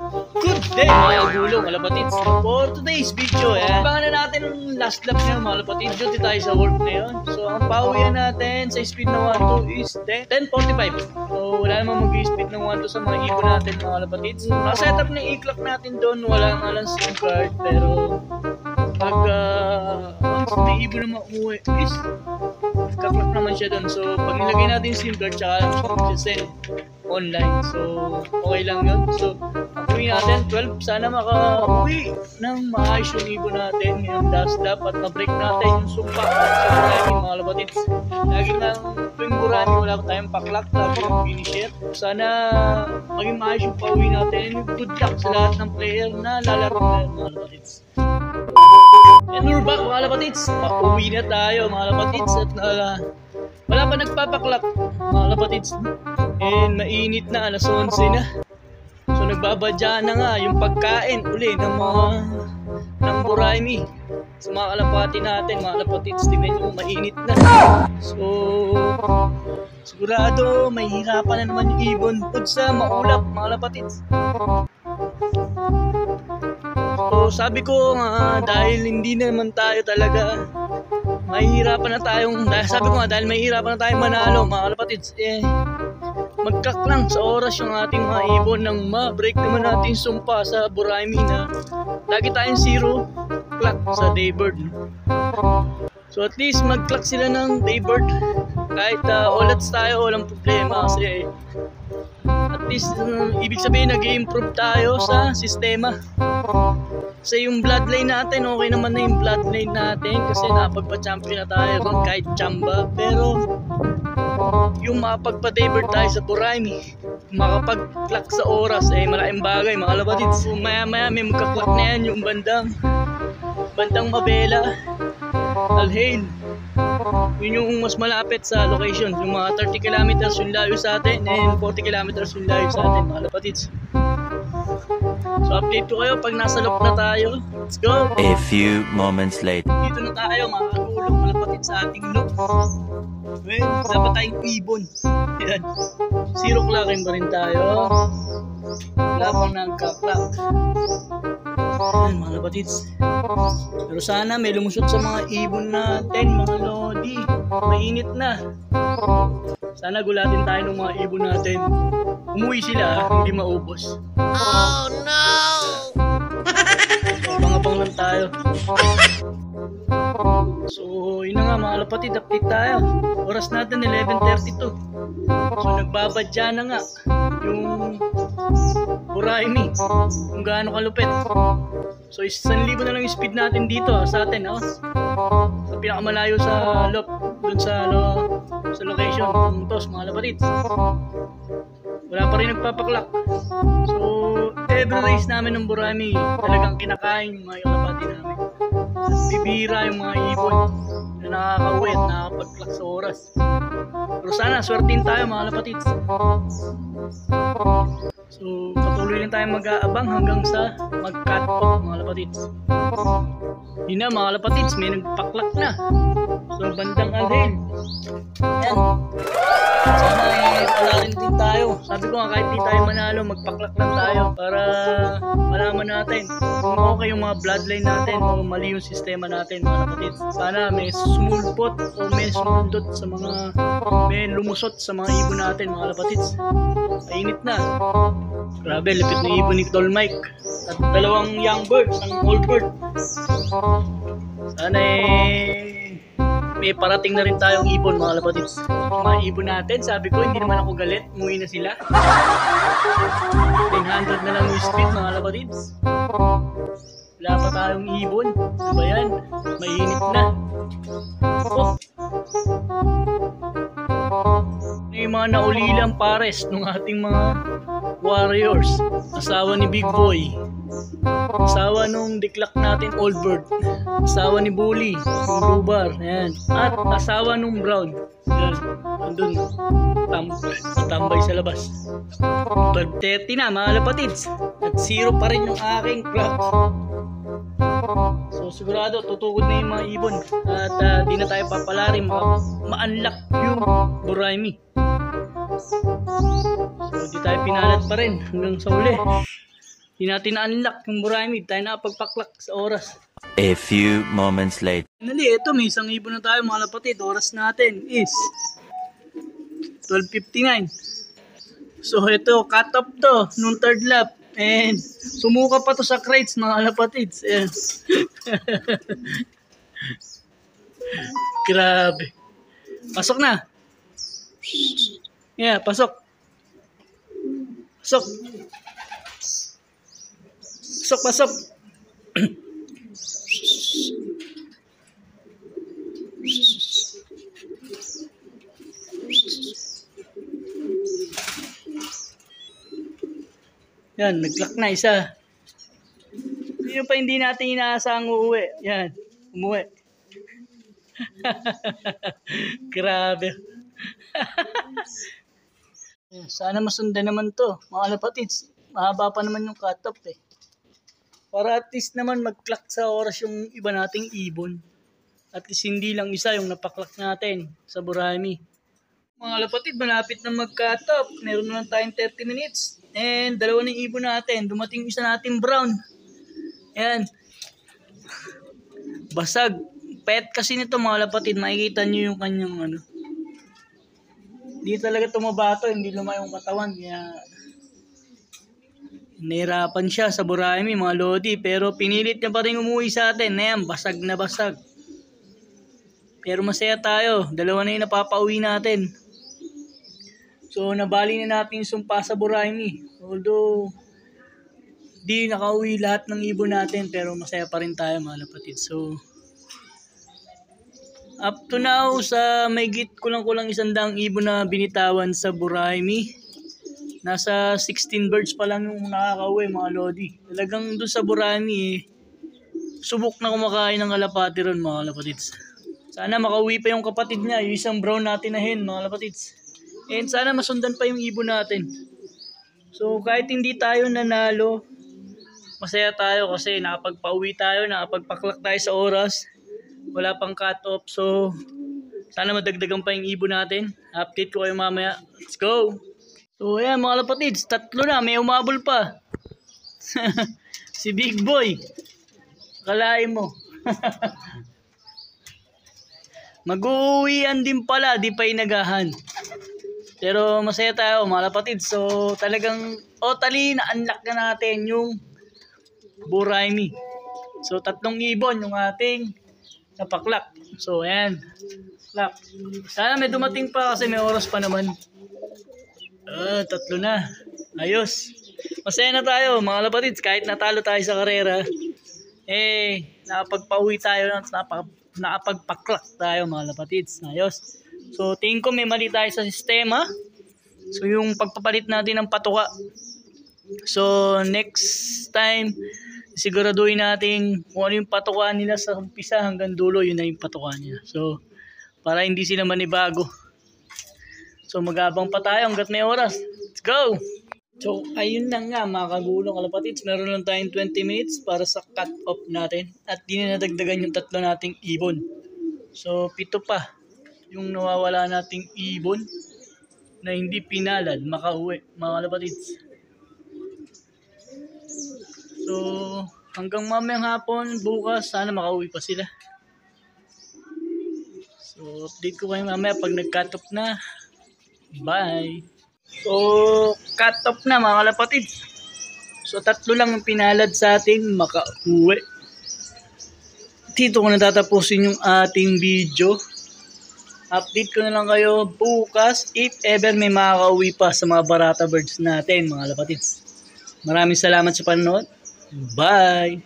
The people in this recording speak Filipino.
Good day mga gulong, mga lapatids. For today's video, abangan na natin ang last lap ngayon mga lapatids. Duty tayo sa work ngayon. So ang pauwian natin sa speed na 1-2 is 10:45. So wala namang mag-speed ng 1-2 sa mga ibon natin mga lapatids. Nakasetup na i-clock natin doon, wala nga lang SIM card. Pero pag once may ibon na mauwi is kaklak naman siya doon. So pag nilagay natin yung SIM card, tsaka lang siya mag-send online. So okay lang yun. So uwi natin 12, sana maka-uwi ng maayos yung ibon natin ngayong last lap at na-break natin yung sumpa sa Burami mga lapatids. Lagi lang tuwing Burami wala tayong paklak, lagi yung finisher. Sana maging maayos yung pauwi natin. Good luck sa lahat ng player na lalaro na mga lapatids. And we're back mga lapatids. Pauwi na tayo mga lapatids at wala pa nagpapaklak mga lapatids. And mainit na, alas 11 na. So nagbabadya na nga yung pagkain uli ng Burami sa mga kalapati natin mga lapatids. Tingnan nyo, mainit na. So sigurado may hirapan na naman yung ibon pud sa maulap mga lapatids. So sabi ko dahil hindi naman tayo talaga mahihirapan na tayong, sabi ko nga dahil mahihirapan na tayong manalo mga kalapatids, magkak lang sa oras yung ating mga ibon nang ma-break naman natin sumpa sa Burami na lagi tayong 0 clock sa Daybird. So at least mag-clock sila ng Daybird kahit olats tayo, walang problema kasi at least ibig sabihin nag-i-improve tayo sa sistema. Kasi yung bloodline natin, okay naman na yung bloodline natin kasi napagpa-champion na tayo ron kahit chamba. Pero yung makapagpa-Daybird tayo sa Burami, makapag-clock sa oras, malaking bagay mga lapatids. So maya maya may magka-clock na yan yung bandang Mabela, Alhail. Yun yung mas malapit sa location. Yung mga 30 kilometers yung layo sa atin and 40 kilometers yung layo sa atin mga lapatids. So update ko kayo pag nasa loop na tayo. Let's go! A few moments later. Dito na tayo mga kagulong malapatid sa ating loop. Well, dapat tayong ibon. Yan. 0 clocking pa rin tayo. Wala pang nagka-clock. Yan mga lapatids. Pero sana may lumusot sa mga ibon natin, mga lodi. Mainit na. Sana gulatin tayo ng mga ibon natin. Umuwi sila, hindi maubos. Oh no! Abang-abang lang tayo. So yun na nga mga lapatid, update tayo. Oras natin 11:32. So nagbabadya na nga yung Burami kung gaano kalupit. So 1,000 na lang yung speed natin dito sa atin sa pinakamalayo sa loop, dun sa location ng TOS mga lapatids. Wala pa rin nagpapaklak. So every race namin ng Burami talagang kinakain yung mga kalapati namin. Bibira yung mga ibon na nakakauwi at nakakapag-clock sa oras. Pero sana swertin tayo mga lapatids. So patuloy lang tayo mag-aabang hanggang sa mag-cut off mga lapatids. Yun na mga lapatids, may nagpaklak na. So bandang Alhail. Yan. Sana wala rin din tayo. Sabi ko nga kahit di tayo manalo, magpaklak lang tayo para malaman natin kung okay yung mga bloodline natin o mali yung sistema natin mga lapatids. Sana may sumulpot o may sumundot sa mga, may lumusot sa mga ibon natin mga lapatids. Mainit na. Grabe, lipit na ibon ni Tol Mike. At 2 young birds, ang old bird. Sana may parating na rin tayong ibon mga lapatids. Mga ibon natin, sabi ko hindi naman ako galit, umuwi na sila. 900 na lang yung speed mga lapatids. Wala pa tayong ibon. Ano ba yan? Mainit na. Yung mga naulilang pares ng ating mga warriors. Asawa ni Big Boy, asawa nung diklak natin Old Bird, asawa ni Bully yung Blue Bar, ayan. At asawa nung Brown, yan, andun tambay sa labas. 12:30 na mga lapatids at 0 pa rin yung aking clock. So sigurado tutugod na yung mga ibon at di na tayo papalari, ma-unlock yung Burami. So di tayo pinalat pa rin hanggang sa uli. Hindi natin na-unlock yung Buraimi. Tayo nakapagpaklak sa oras. A few moments later. Finally, eto, may 1,000 na tayo mga kapatid. Oras natin is 12:59. So ito, cut off to nung third lap. And sumuka pa to sa crates mga kapatids. Ayan. Grabe. Pasok na. Yeah, pasok. Pasok. Pasok, pasok. Yan, nag-clock na isa. Sino pa hindi natin inaasahang uuwi? Yan, umuwi. Grabe. Sana masundan naman to, mga kapatids. Mahaba pa naman yung cut-off eh. Para at least naman mag-clock sa oras yung iba nating ibon. At least hindi lang isa yung napaklock natin sa Buraimi. Mga kapatid, malapit na mag-cut off. Meron naman tayong 30 minutes. And dalawa ng ibon natin. Dumating isa natin brown. Ayan. Basag. Pet kasi nito mga kapatid. Makikita nyo yung kanyang ano. Hindi talaga tumabato. Hindi lumayong katawan. Kaya nahirapan siya sa Buraimi mga lodi. Pero pinilit niya pa rin umuwi sa atin. Ayan, basag na basag. Pero masaya tayo. Dalawa na yung napapauwi natin. So, nabali na natin yung sumpa sa Buraimi. Although, di nakauwi lahat ng ibon natin, pero masaya pa rin tayo mga kapatid. So, up to now, sa may git kulang-kulang 100 ibon na binitawan sa Buraimi. Nasa 16 birds pa lang yung nakakauwi mga lodi. Talagang doon sa Buraimi, subok na kumakain ng kalapati ron mga kapatids. Sana makauwi pa yung kapatid niya, yung isang brown natin na hen mga kapatids. And sana masundan pa yung ibon natin. So kahit hindi tayo nanalo, masaya tayo kasi nakapagpauwi tayo, nakapagpaklak tayo sa oras. Wala pang cut-off. So sana madagdagan pa yung ibon natin. Update ko kayo mamaya. Let's go! So ayan mga kapatids, 3 na, may umabol pa. Si Big Boy. Kalain mo. Mag-uwian din pala, di pa inagahan. Pero masaya tayo mga kapatid. So talagang totally na-unlock na natin yung Buraimi. So 3 ibon yung ating napaklak. So ayan. Klak. Sana may dumating pa kasi may oras pa naman. 3 na. Ayos. Masaya na tayo mga kapatid. Kahit natalo tayo sa karera, nakapagpauwi tayo, nakapagpaklak tayo mga kapatids. Ayos. So, tingin ko may mali tayo sa sistema. So, yung pagpapalit natin ng patuka. So, next time, siguraduhin natin kung ano yung patuka nila sa umpisa hanggang dulo, yun na yung patuka nila. So, para hindi sila manibago. So, magabang pa tayo hanggat may oras. Let's go! So, ayun lang nga mga kagulong kalapatids. Meron lang tayong 20 minutes para sa cut-off natin. At di na nadagdagan yung 3 nating ibon. So, 7 pa yung nawawala nating ibon na hindi pinalad makauwi mga kalapatids. So, hanggang mamayang hapon, bukas, sana makauwi pa sila. So, update ko kayo mamaya pag nag-cut off na. Bye! So, cut off na mga kalapatids. So, 3 lang yung pinalad sa ating makauwi. Dito ko natatapusin yung ating video. Update ko na lang kayo bukas if ever may makakauwi pa sa mga barata birds natin mga kalapatids. Maraming salamat sa panonood. Bye!